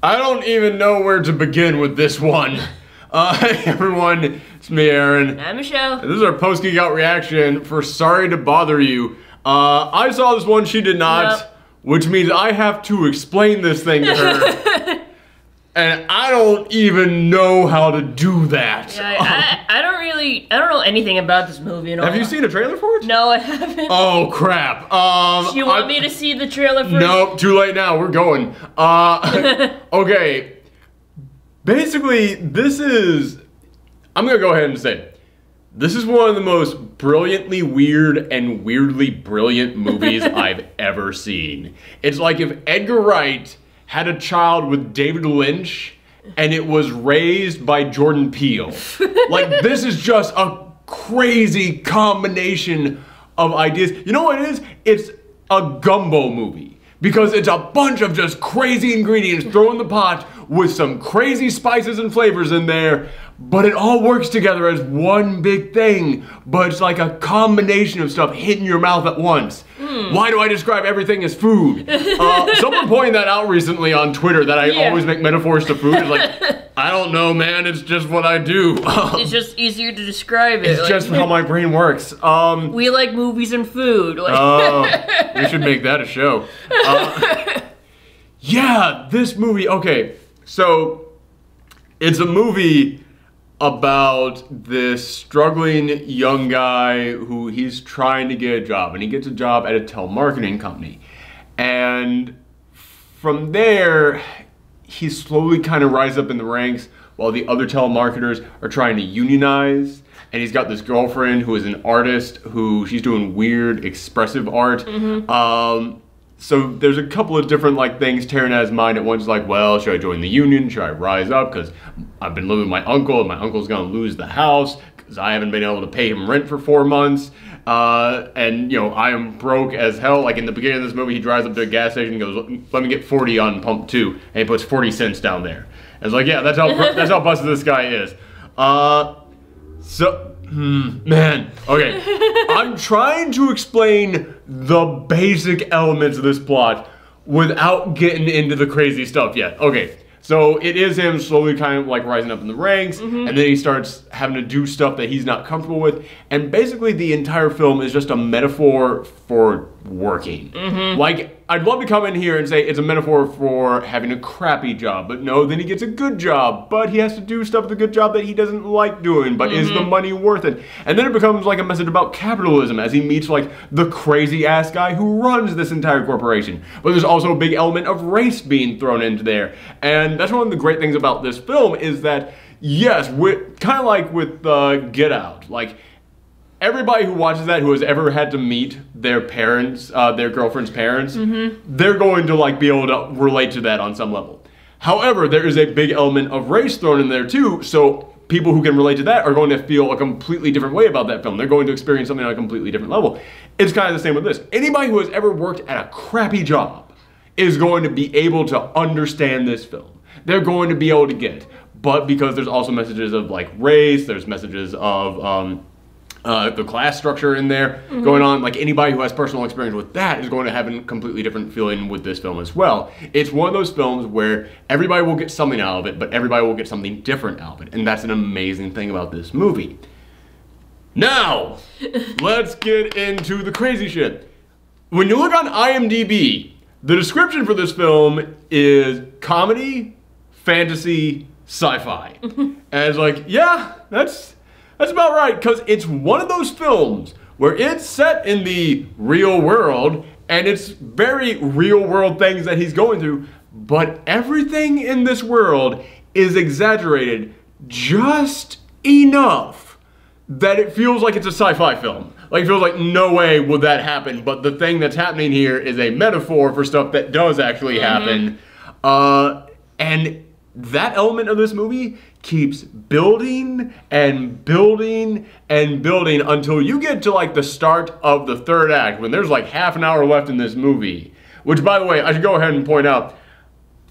I don't even know where to begin with this one. Hey everyone, it's me, Aaron. I'm Michelle. This is our post Geekout reaction for Sorry to Bother You. I saw this one, she did not, Nope. which means I have to explain this thing to her. And I don't even know how to do that. Yeah, I don't know anything about this movie. Have you seen a trailer for it? No, I haven't. Oh crap. Do you want me to see the trailer first? Nope, too late now, we're going. Okay. Basically, I'm gonna go ahead and say it. This is one of the most brilliantly weird and weirdly brilliant movies I've ever seen. It's like if Edgar Wright had a child with David Lynch and it was raised by Jordan Peele. Like, this is just a crazy combination of ideas. You know what it is? It's a gumbo movie. Because it's a bunch of just crazy ingredients thrown in the pot with some crazy spices and flavors in there, but it all works together as one big thing, but it's like a combination of stuff hitting your mouth at once. Why do I describe everything as food? Someone pointed that out recently on Twitter, that I always make metaphors to food. It's like, I don't know, man, it's just what I do. It's just easier to describe it. It's just how my brain works. We like movies and food. We should make that a show. Yeah, this movie, okay, so it's a movie about this struggling young guy who he's trying to get a job, and he gets a job at a telemarketing company. And from there, he slowly kind of rises up in the ranks while the other telemarketers are trying to unionize. And he's got this girlfriend who is an artist who she's doing weird expressive art. So there's a couple of different things tearing at his mind. At once, like, well, should I join the union? Should I rise up? Because I've been living with my uncle, and my uncle's gonna lose the house because I haven't been able to pay him rent for 4 months. And you know, I am broke as hell. Like in the beginning of this movie, he drives up to a gas station and goes, "Let me get 40 on pump 2," and he puts 40 cents down there. And it's like, yeah, that's how busted this guy is. Man, okay. I'm trying to explain the basic elements of this plot without getting into the crazy stuff yet. Okay, so it is him slowly kind of like rising up in the ranks, and then he starts having to do stuff that he's not comfortable with, and basically the entire film is just a metaphor for working. Like, I'd love to come in here and say it's a metaphor for having a crappy job, but no, then he gets a good job, but he has to do stuff at the good job that he doesn't like doing, but is the money worth it? And then it becomes like a message about capitalism as he meets like the crazy ass guy who runs this entire corporation. But there's also a big element of race being thrown into there. And that's one of the great things about this film is that, yes, kind of like with Get Out, like, everybody who watches that who has ever had to meet their parents, their girlfriend's parents, they're going to like be able to relate to that on some level. However, there is a big element of race thrown in there too, so people who can relate to that are going to feel a completely different way about that film. They're going to experience something on a completely different level. It's kind of the same with this. Anybody who has ever worked at a crappy job is going to be able to understand this film. They're going to be able to get it. But because there's also messages of like race, there's messages of the class structure in there going on. Like, anybody who has personal experience with that is going to have a completely different feeling with this film as well. It's one of those films where everybody will get something out of it, but everybody will get something different out of it. And that's an amazing thing about this movie. Now, let's get into the crazy shit. When you look on IMDb, the description for this film is comedy, fantasy, sci-fi. And it's like, yeah, that's about right, because it's one of those films where it's set in the real world, and it's very real world things that he's going through, but everything in this world is exaggerated just enough that it feels like it's a sci-fi film. Like, it feels like no way would that happen, but the thing that's happening here is a metaphor for stuff that does actually happen. And that element of this movie keeps building and building and building until you get to like the start of the third act, when there's like half an hour left in this movie. Which, by the way, I should go ahead and point out,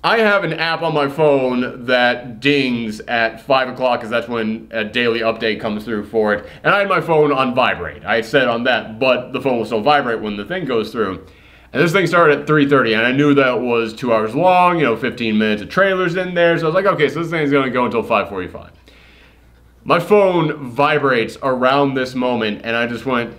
I have an app on my phone that dings at 5 o'clock because that's when a daily update comes through for it. And I had my phone on vibrate. I had set it on that, but the phone will still vibrate when the thing goes through. And this thing started at 3:30, and I knew that was 2 hours long, you know, 15 minutes of trailers in there. So I was like, okay, so this thing's gonna go until 5:45. My phone vibrates around this moment, and I just went,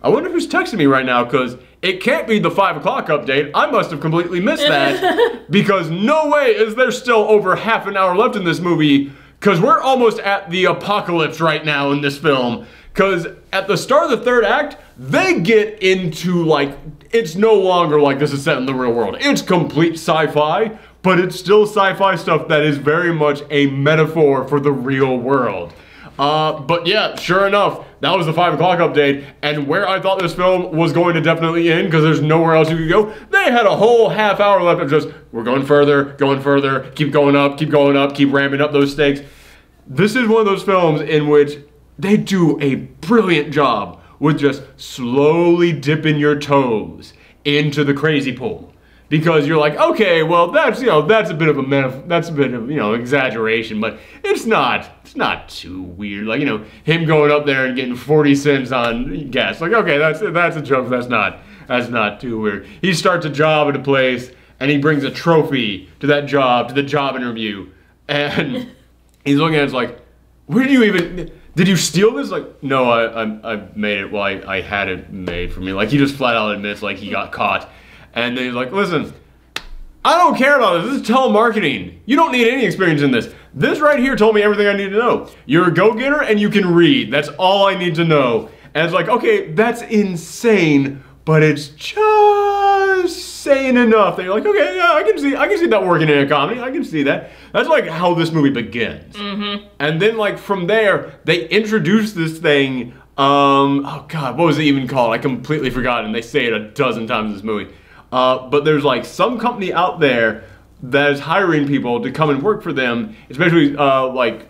I wonder who's texting me right now, because it can't be the 5 o'clock update. I must have completely missed that, because no way is there still over half an hour left in this movie, because we're almost at the apocalypse right now in this film. Because at the start of the third act, they get into, like, it's no longer like this is set in the real world. It's complete sci-fi, but it's still sci-fi stuff that is very much a metaphor for the real world. But yeah, sure enough, that was the 5 o'clock update, and where I thought this film was going to definitely end, because there's nowhere else you could go, they had a whole half hour left of just, we're going further, keep going up, keep ramping up those stakes. This is one of those films in which they do a brilliant job with just slowly dipping your toes into the crazy pool. Because you're like, okay, well, that's, you know, that's a bit of you know, exaggeration, but it's not too weird. Like, you know, him going up there and getting 40 cents on gas. Like, okay, that's a joke. That's not too weird. He starts a job at a place and he brings a trophy to that job, to the job interview, and he's looking at it, it's like, where did you steal this? Like, no, I made it. Well, I had it made for me. Like, he just flat out admits, like, he got caught. And then he's like, listen, I don't care about this. This is telemarketing. You don't need any experience in this. This right here told me everything I need to know. You're a go-getter and you can read. That's all I need to know. And it's like, okay, that's insane, but it's just sane enough that you're like, okay, yeah, I can see that working in a comedy. I can see that. That's like how this movie begins. Mm-hmm. And then like from there, they introduce this thing. Oh God, what was it even called? I completely forgot, and they say it a dozen times in this movie. But there's like some company out there that is hiring people to come and work for them, especially like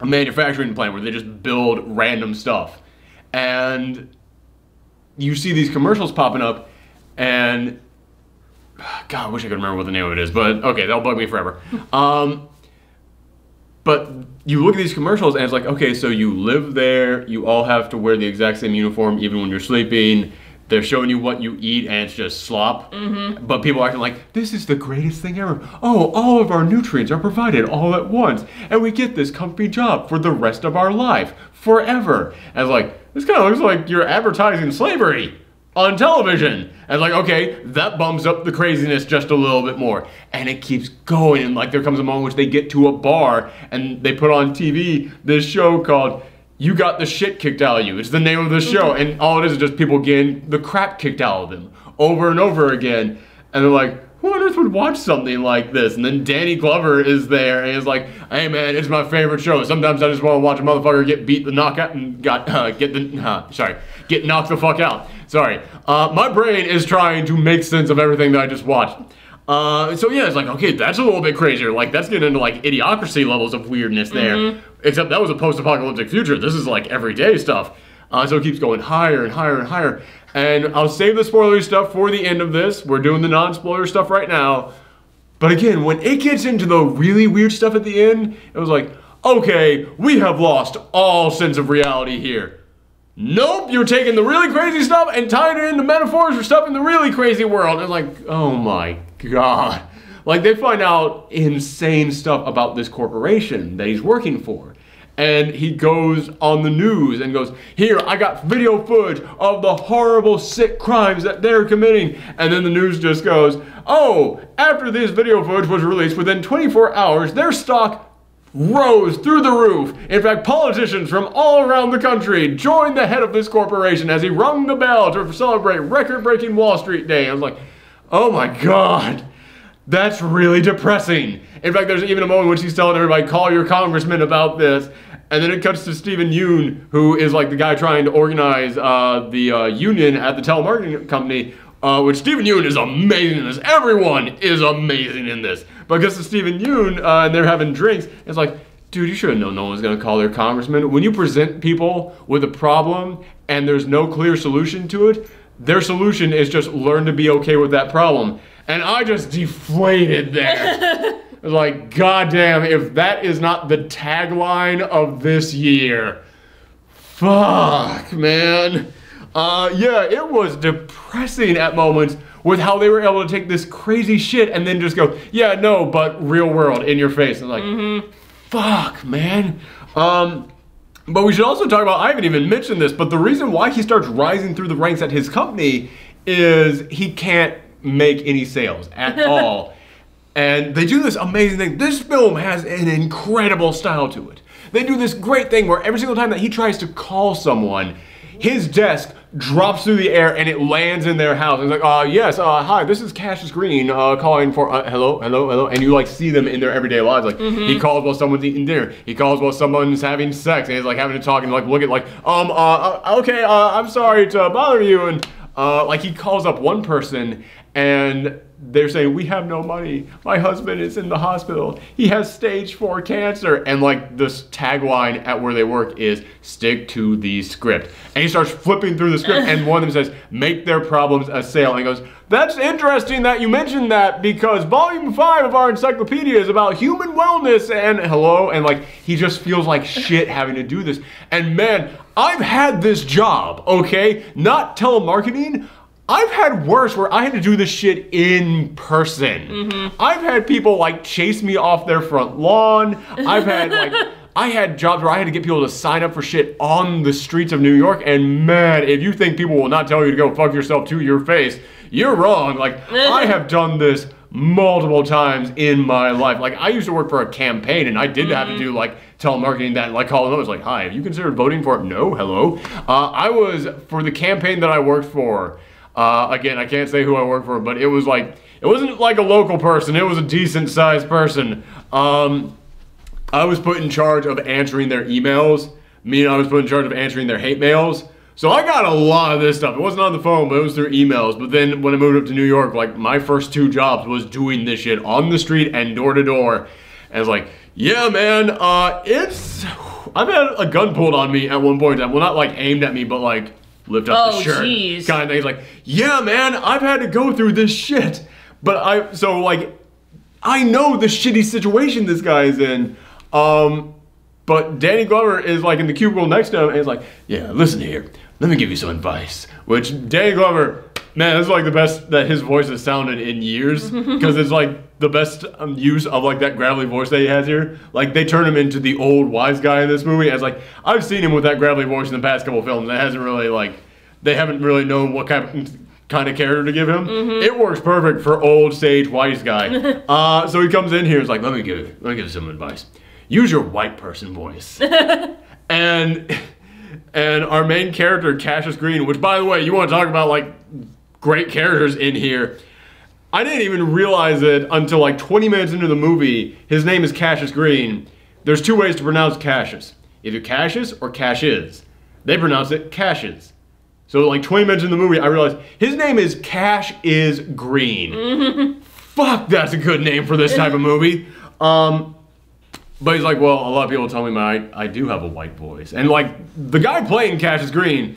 a manufacturing plant where they just build random stuff. And you see these commercials popping up, and God, I wish I could remember what the name of it is, but okay, that'll bug me forever. But you look at these commercials and it's like, okay, so you live there, you all have to wear the exact same uniform even when you're sleeping. They're showing you what you eat and it's just slop. Mm-hmm. But people are acting like, this is the greatest thing ever. Oh, all of our nutrients are provided all at once. And we get this comfy job for the rest of our life, forever. And it's like, this kind of looks like you're advertising slavery on television. And like, okay, that bumps up the craziness just a little bit more. And it keeps going. And like, there comes a moment in which they get to a bar and they put on TV this show called You Got the Shit Kicked Out of You. It's the name of the show. And all it is just people getting the crap kicked out of them over and over again. And they're like, who on earth would watch something like this? And then Danny Glover is there and is like, hey man, it's my favorite show. Sometimes I just want to watch a motherfucker get beat the knockout and get knocked the fuck out. Sorry. My brain is trying to make sense of everything that I just watched. So yeah, it's like, okay, that's a little bit crazier. Like, that's getting into like idiocracy levels of weirdness there. Mm-hmm. Except that was a post-apocalyptic future. This is like everyday stuff. So it keeps going higher and higher and higher. And I'll save the spoilery stuff for the end of this. We're doing the non-spoiler stuff right now. But again, when it gets into the really weird stuff at the end, it was like, okay, we have lost all sense of reality here. Nope, you're taking the really crazy stuff and tying it into metaphors for stuff in the really crazy world. And like, oh my God. Like, they find out insane stuff about this corporation that he's working for. And he goes on the news and goes, here, I got video footage of the horrible, sick crimes that they're committing. And then the news just goes, oh, after this video footage was released, within 24 hours, their stock rose through the roof. In fact, politicians from all around the country joined the head of this corporation as he rung the bell to celebrate record-breaking Wall Street Day. I was like, oh my God, that's really depressing. In fact, there's even a moment in which he's telling everybody, call your congressman about this. And then it cuts to Stephen Yoon, who is like the guy trying to organize the union at the telemarketing company, which Stephen Yoon is amazing in this. Everyone is amazing in this. But because of Stephen Yoon, and they're having drinks, it's like, dude, you should have known no one's going to call their congressman. When you present people with a problem and there's no clear solution to it, their solution is just learn to be okay with that problem. And I just deflated there. It was like, goddamn, if that is not the tagline of this year. Fuck, man. Yeah, it was depressing at moments with how they were able to take this crazy shit and then just go, yeah, no, but real world in your face. And like, fuck, man. But we should also talk about, I haven't even mentioned this, but the reason why he starts rising through the ranks at his company is he can't make any sales at all. And they do this amazing thing. This film has an incredible style to it. They do this great thing where every single time that he tries to call someone, his desk drops through the air and it lands in their house. And it's like, yes, hi, this is Cassius Green calling for, hello, hello, hello. And you like see them in their everyday lives. Like he calls while someone's eating dinner. He calls while someone's having sex. And he's like having to talk and like look at like, okay, I'm sorry to bother you. And like he calls up one person and they're saying, we have no money. My husband is in the hospital. He has stage 4 cancer. And like this tagline at where they work is, stick to the script. And he starts flipping through the script and one of them says, make their problems a sale. And he goes, that's interesting that you mentioned that because volume 5 of our encyclopedia is about human wellness and hello. And like, he just feels like shit having to do this. And man, I've had this job, okay? Not telemarketing. I've had worse where I had to do this shit in person. I've had people like chase me off their front lawn. I've had like, I had jobs where I had to get people to sign up for shit on the streets of New York. And man, if you think people will not tell you to go fuck yourself to your face, you're wrong. Like I have done this multiple times in my life. Like I used to work for a campaign and I did have to do like telemarketing that, like calling them. I was like, hi, have you considered voting for it? No, hello. I was, for the campaign that I worked for, again, I can't say who I work for, but it was like, it wasn't like a local person, it was a decent sized person. I was put in charge of answering their emails, meaning I was put in charge of answering their hate mails. So I got a lot of this stuff. It wasn't on the phone, but it was through emails. But then when I moved up to New York, like my first 2 jobs was doing this shit on the street and door to door. And it's like, yeah, man, I've had a gun pulled on me at one point in time. Well, not like aimed at me, but like, lift up the shirt geez. kind of thing. It's like, yeah, man, I've had to go through this shit. But I know the shitty situation this guy is in. But Danny Glover is like in the cubicle next to him and he's like, yeah, listen here, let me give you some advice. Which Danny Glover, man, this is like the best that his voice has sounded in years because it's like the best use of like that gravelly voice that he has here. Like they turn him into the old wise guy in this movie. As like I've seen him with that gravelly voice in the past couple films. That hasn't really like they haven't really known what kind of character to give him. It works perfect for old sage wise guy. So he comes in here and is like, let me give you some advice. Use your white person voice. and our main character, Cassius Green, which by the way, you want to talk about like great characters in here. I didn't even realize it until like 20 minutes into the movie. His name is Cassius Green. There's 2 ways to pronounce Cassius. Either Cassius or Cassius. They pronounce it Cassius. So like 20 minutes in the movie, I realized his name is Cash is Green. Fuck, that's a good name for this type of movie. But he's like, well, a lot of people tell me I do have a white voice. And like, the guy playing Cassius Green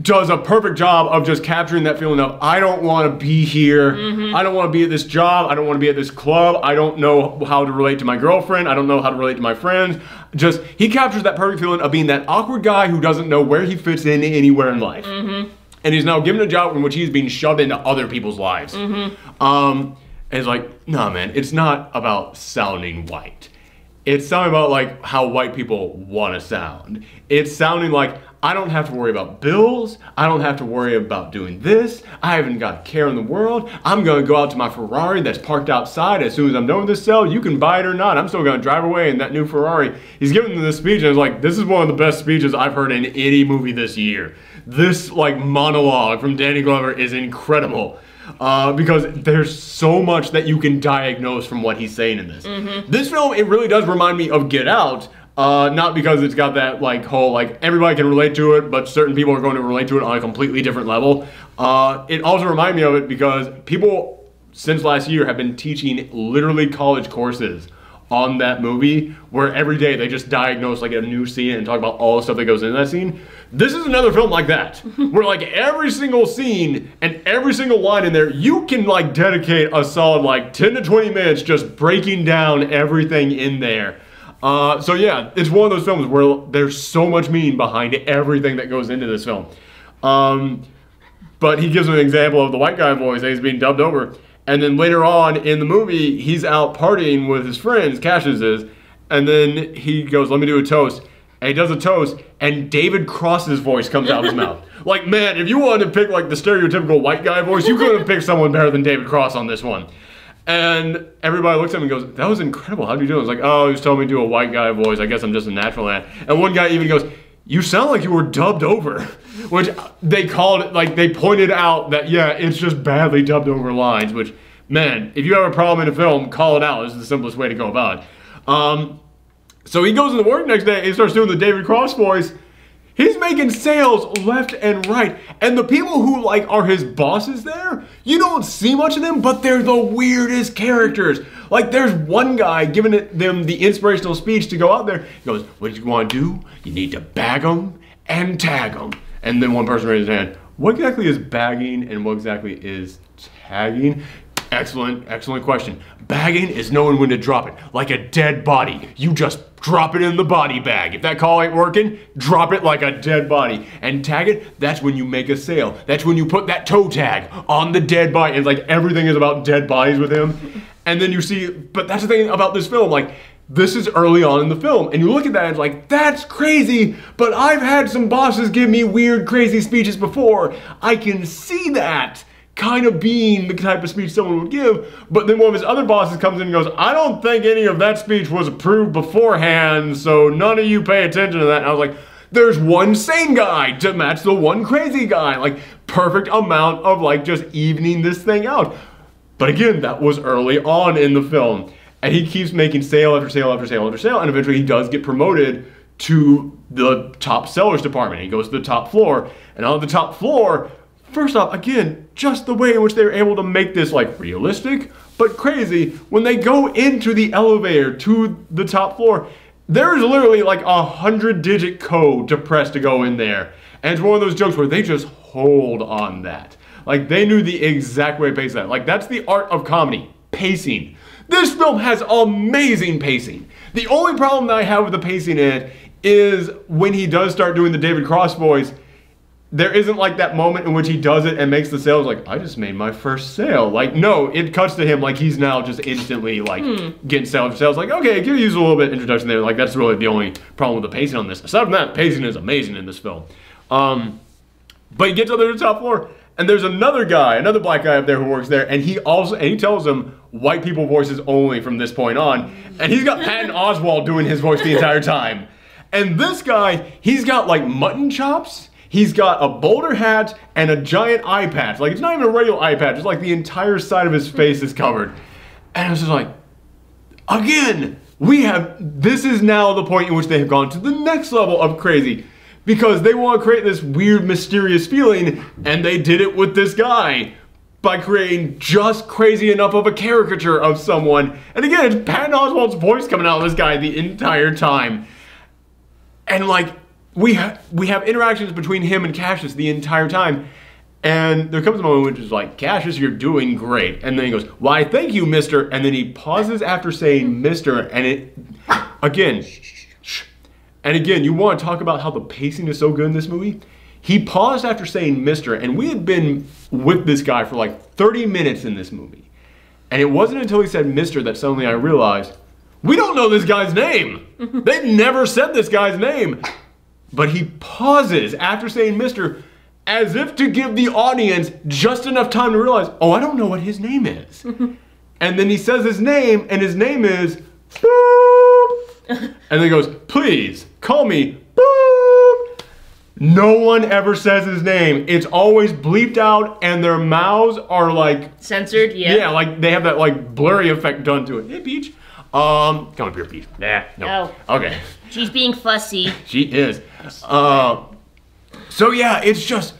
does a perfect job of just capturing that feeling of, I don't want to be here. I don't want to be at this job. I don't want to be at this club. I don't know how to relate to my girlfriend. I don't know how to relate to my friends. Just, he captures that perfect feeling of being that awkward guy who doesn't know where he fits in anywhere in life. And he's now given a job in which he's being shoved into other people's lives. And it's like, nah, man, it's not about sounding white. It's sounding about like how white people want to sound. It's sounding like, I don't have to worry about bills. I don't have to worry about doing this. I haven't got a care in the world. I'm going to go out to my Ferrari that's parked outside. As soon as I'm done with this sale, you can buy it or not. I'm still going to drive away in that new Ferrari. He's giving them this speech and it's like, this is one of the best speeches I've heard in any movie this year. This like monologue from Danny Glover is incredible. Because there's so much that you can diagnose from what he's saying in this. This film, it really does remind me of Get Out. Not because it's got that like whole like everybody can relate to it, but certain people are going to relate to it on a completely different level. It also reminds me of it because people since last year have been teaching literally college courses on that movie where every day they just diagnose like a new scene and talk about all the stuff that goes into that scene. This is another film like that where like every single scene and every single line in there, you can like dedicate a solid like 10 to 20 minutes just breaking down everything in there. So yeah, it's one of those films where there's so much meaning behind everything that goes into this film. But he gives him an example of the white guy voice that he's being dubbed over. And then later on in the movie, he's out partying with his friends, Cassius is, and then he goes, let me do a toast. And he does a toast, and David Cross's voice comes out of his mouth. Like, man, if you wanted to pick like the stereotypical white guy voice, you couldn't have picked someone better than David Cross on this one. And everybody looks at him and goes, that was incredible. How'd you do it? It's like, oh, he was telling me to do a white guy voice. I guess I'm just a natural at it. And one guy even goes, you sound like you were dubbed over. Which they called it, like, they pointed out that, yeah, it's just badly dubbed over lines. Which, man, if you have a problem in a film, call it out. This is the simplest way to go about it. So he goes into work next day and he starts doing the David Cross voice. He's making sales left and right. And the people who like are his bosses there, you don't see much of them, but they're the weirdest characters. Like there's one guy giving them the inspirational speech to go out there. He goes, what you want to do? You need to bag them and tag them. And then one person raised his hand. What exactly is bagging and what exactly is tagging? Excellent question. Bagging is knowing when to drop it, like a dead body. You just drop it in the body bag. If that call ain't working, drop it like a dead body. And tag it, that's when you make a sale. That's when you put that toe tag on the dead body. And like everything is about dead bodies with him. And then you see, but that's the thing about this film, like this is early on in the film. And you look at that and it's like, that's crazy, but I've had some bosses give me weird, crazy speeches before. I can see that kind of being the type of speech someone would give, but then one of his other bosses comes in and goes, I don't think any of that speech was approved beforehand, so none of you pay attention to that. And I was like, there's one sane guy to match the one crazy guy. Like, perfect amount of like just evening this thing out. But again, that was early on in the film. And he keeps making sale after sale after sale after sale, and eventually he does get promoted to the top sellers department. He goes to the top floor, and on the top floor, first off, again, just the way in which they're able to make this like realistic, but crazy. When they go into the elevator to the top floor, there is literally like 100-digit code to press to go in there. And it's one of those jokes where they just hold on that. Like they knew the exact way to pace that. Like that's the art of comedy, pacing. This film has amazing pacing. The only problem that I have with the pacing in it is when he does start doing the David Cross voice, there isn't like that moment in which he does it and makes the sales like, I just made my first sale. Like, no, it cuts to him like he's now just instantly like getting sale after sales. Like, okay, give you a little bit of introduction there. Like, that's really the only problem with the pacing on this. Aside from that, pacing is amazing in this film. But he gets up there to the top floor, and there's another guy, another black guy up there who works there, and he tells him white people voices only from this point on. And he's got Patton Oswalt doing his voice the entire time. And this guy, he's got like mutton chops. He's got a bowler hat and a giant eye patch. Like, it's not even a regular eye patch. It's like the entire side of his face is covered. And I was just like, again, this is now the point in which they have gone to the next level of crazy. Because they want to create this weird, mysterious feeling, and they did it with this guy by creating just crazy enough of a caricature of someone. And again, it's Patton Oswalt's voice coming out of this guy the entire time. And like, we have interactions between him and Cassius the entire time. And there comes a moment which is like, Cassius, you're doing great. And then he goes, why, thank you, mister. And then he pauses after saying mister, and it, again, and again, you want to talk about how the pacing is so good in this movie? He paused after saying mister, and we had been with this guy for like 30 minutes in this movie. And it wasn't until he said mister that suddenly I realized, we don't know this guy's name. They've never said this guy's name. But he pauses after saying mister, as if to give the audience just enough time to realize, oh, I don't know what his name is. And then he says his name, and his name is boop. And then he goes, please, call me boop. No one ever says his name. It's always bleeped out, and their mouths are like censored, yeah. Yeah, like they have that like blurry effect done to it. Hey, Peach. Come up here, Peach. Nah, no. Okay. She's being fussy. She is. So yeah, it's just,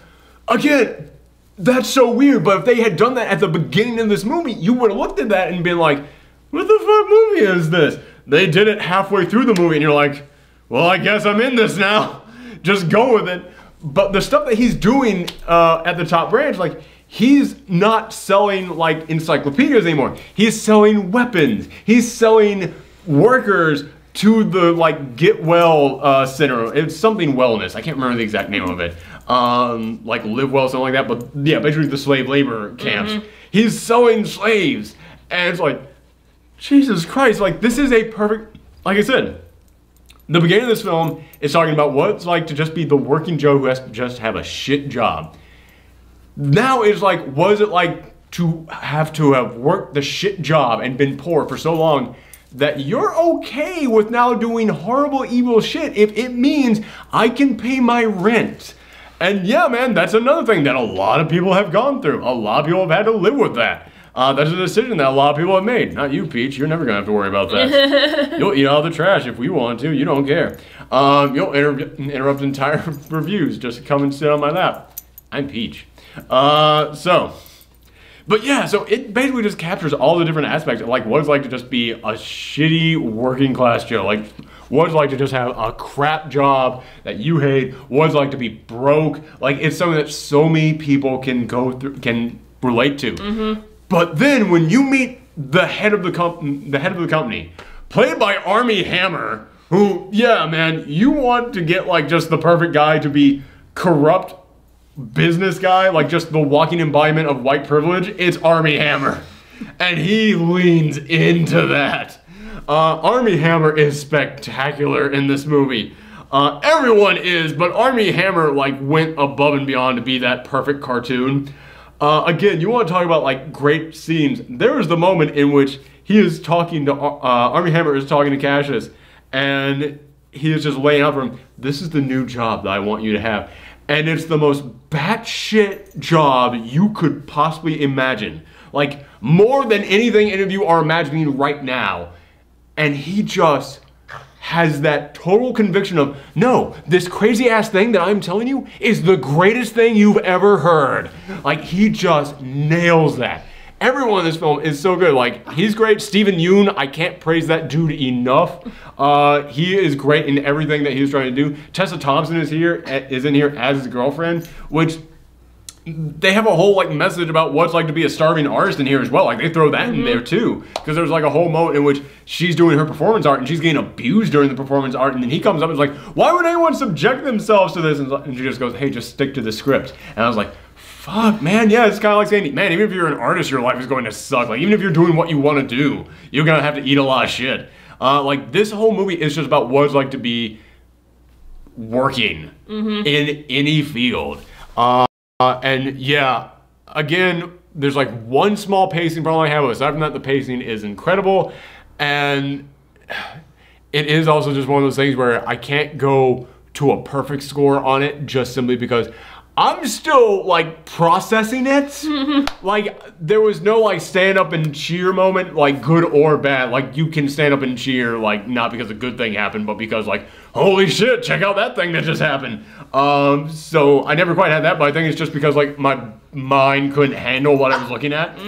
again, that's so weird. But if they had done that at the beginning of this movie, you would have looked at that and been like, what the fuck movie is this? They did it halfway through the movie, and you're like, well, I guess I'm in this now. Just go with it. But the stuff that he's doing at the top branch, like, he's not selling like encyclopedias anymore. He's selling weapons. He's selling workers to the like get well center. It's something wellness. I can't remember the exact name of it. Like live well, something like that. But yeah, basically the slave labor camps. He's selling slaves, and it's like, Jesus Christ! Like this is a perfect. Like I said, the beginning of this film is talking about what it's like to just be the working Joe who has to just have a shit job. Now it's like, what is it like to have worked the shit job and been poor for so long that you're okay with now doing horrible, evil shit if it means I can pay my rent? And yeah, man, that's another thing that a lot of people have gone through. A lot of people have had to live with that. That's a decision that a lot of people have made. Not you, Peach. You're never going to have to worry about that. You'll eat all the trash if we want to. You don't care. You'll interrupt entire reviews just to come and sit on my lap. I'm Peach. But yeah, so it basically just captures all the different aspects of like what it's like to just be a shitty working class Joe. Like what it's like to just have a crap job that you hate. What it's like to be broke. Like it's something that so many people can go through, can relate to. But then when you meet the head of the company, played by Armie Hammer, who, yeah, man, you want to get like just the perfect guy to be corrupt business guy, like just the walking embodiment of white privilege, it's Armie Hammer. And he leans into that. Armie Hammer is spectacular in this movie. Everyone is, but Armie Hammer like went above and beyond to be that perfect cartoon. Again, you want to talk about like great scenes. There is the moment in which he is talking to, Armie Hammer is talking to Cassius, and he is just laying out for him, this is the new job that I want you to have. And it's the most batshit job you could possibly imagine. Like, more than anything any of you are imagining right now. And he just has that total conviction of, no, this crazy ass thing that I'm telling you is the greatest thing you've ever heard. Like, he just nails that. Everyone in this film is so good. Like, he's great. Steven Yeun, I can't praise that dude enough. He is great in everything that he's trying to do. Tessa Thompson is in here as his girlfriend, which they have a whole like message about what it's like to be a starving artist in here as well. Like they throw that in there too, because there's like a whole moment in which she's doing her performance art and she's getting abused during the performance art, and then he comes up and is like, why would anyone subject themselves to this? And she just goes, hey, just stick to the script. And I was like, fuck, man, yeah, it's kind of like saying, man, even if you're an artist, your life is going to suck. Like, even if you're doing what you want to do, you're going to have to eat a lot of shit. Like, this whole movie is just about what it's like to be working in any field. And yeah, again, there's like one small pacing problem I have. Aside from that, the pacing is incredible. And it is also just one of those things where I can't go to a perfect score on it just simply because I'm still like processing it. Like there was no like stand up and cheer moment, like good or bad. Like you can stand up and cheer, like not because a good thing happened, but because like, holy shit, check out that thing that just happened. So I never quite had that, but I think it's just because like my mind couldn't handle what I was looking at.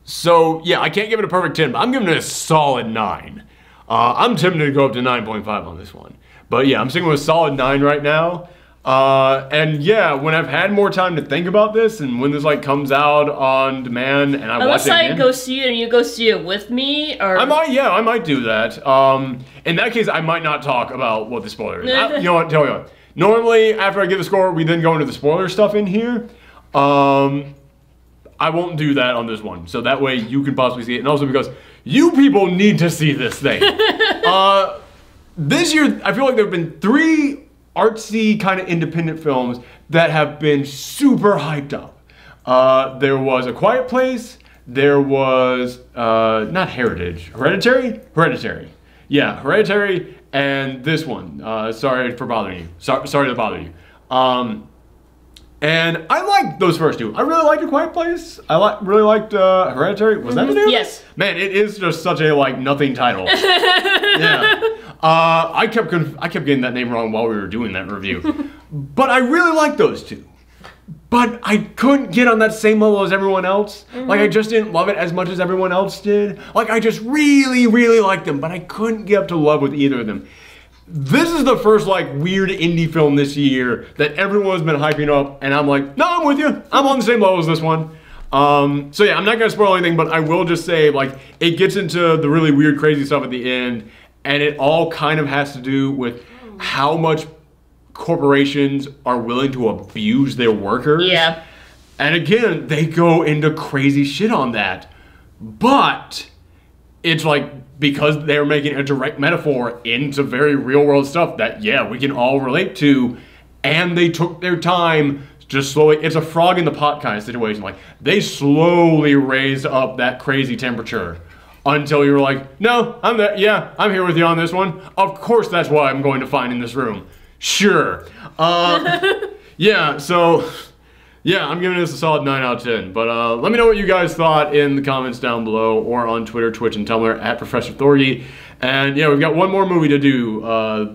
So yeah, I can't give it a perfect 10, but I'm giving it a solid 9. I'm tempted to go up to 9.5 on this one. But yeah, I'm sticking with a solid 9 right now. And yeah, when I've had more time to think about this, and when this like comes out on demand, and I watch it again, unless I go see it and you go see it with me, or I might do that. In that case, I might not talk about what the spoiler is. You know what? Tell you what. Normally, after I give the score, we then go into the spoiler stuff in here. I won't do that on this one, so that way you can possibly see it, and also because you people need to see this thing. This year, I feel like there have been 3 artsy kind of independent films that have been super hyped up. There was A Quiet Place, there was, not Heritage, Hereditary. Yeah, Hereditary, and this one, Sorry for Bothering You. Sorry to Bother You. And I liked those first 2. I really liked A Quiet Place. I really liked Hereditary. Was that the name? Yes. Man, it is just such a like nothing title. Yeah. I kept getting that name wrong while we were doing that review. But I really liked those 2. But I couldn't get on that same level as everyone else. Like I just didn't love it as much as everyone else did. Like I just really, really liked them, but I couldn't get up to love with either of them. This is the first like weird indie film this year that everyone's been hyping up, and I'm like, no, I'm with you. I'm on the same level as this one. So yeah, I'm not gonna spoil anything, but I will just say, like, it gets into the really weird, crazy stuff at the end, and it all kind of has to do with how much corporations are willing to abuse their workers. Yeah. And again, they go into crazy shit on that. But it's like, because they're making a direct metaphor into very real world stuff that, yeah, we can all relate to, and they took their time just slowly. It's a frog in the pot kind of situation. Like, they slowly raised up that crazy temperature until you were like, no, I'm there. Yeah, I'm here with you on this one. Of course, that's what I'm going to find in this room. Sure. Yeah, so yeah, I'm giving this a solid 9 out of 10. But let me know what you guys thought in the comments down below, or on Twitter, Twitch, and Tumblr at Professor Thorgy. And yeah, we've got one more movie to do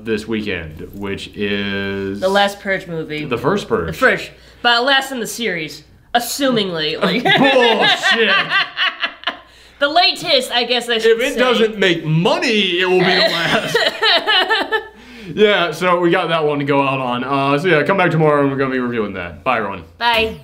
this weekend, which is the last Purge movie. The first Purge. The first, but last in the series, assumingly. Like bullshit. The latest, I guess I should say. If it doesn't make money, it will be the last. Yeah, so we got that one to go out on. So yeah, come back tomorrow and we're going to be reviewing that. Bye, everyone. Bye.